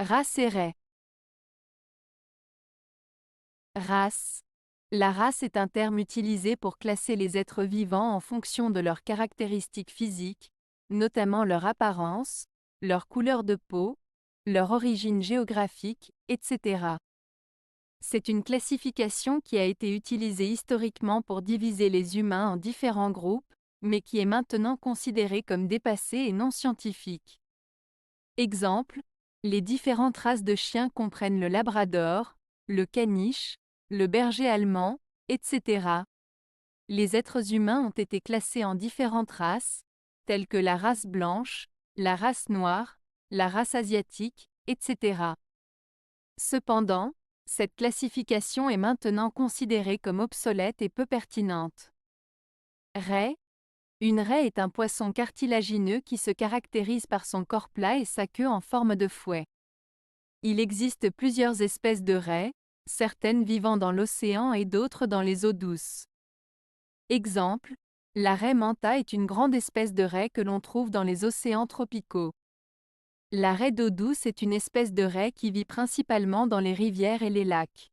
Race et raie. Race. La race est un terme utilisé pour classer les êtres vivants en fonction de leurs caractéristiques physiques, notamment leur apparence, leur couleur de peau, leur origine géographique, etc. C'est une classification qui a été utilisée historiquement pour diviser les humains en différents groupes, mais qui est maintenant considérée comme dépassée et non scientifique. Exemple, les différentes races de chiens comprennent le labrador, le caniche, le berger allemand, etc. Les êtres humains ont été classés en différentes races, telles que la race blanche, la race noire, la race asiatique, etc. Cependant, cette classification est maintenant considérée comme obsolète et peu pertinente. Raie. Une raie est un poisson cartilagineux qui se caractérise par son corps plat et sa queue en forme de fouet. Il existe plusieurs espèces de raies, certaines vivant dans l'océan et d'autres dans les eaux douces. Exemple, la raie manta est une grande espèce de raie que l'on trouve dans les océans tropicaux. La raie d'eau douce est une espèce de raie qui vit principalement dans les rivières et les lacs.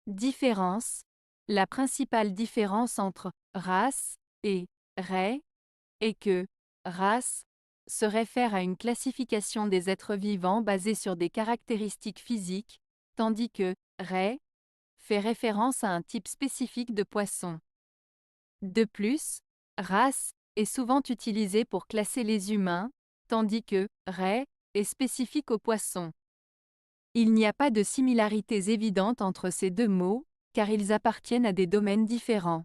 Différence. La principale différence entre race et raie est que race se réfère à une classification des êtres vivants basée sur des caractéristiques physiques, tandis que raie fait référence à un type spécifique de poisson. De plus, race est souvent utilisée pour classer les humains, tandis que raie est spécifique aux poissons. Il n'y a pas de similarités évidentes entre ces deux mots, car ils appartiennent à des domaines différents.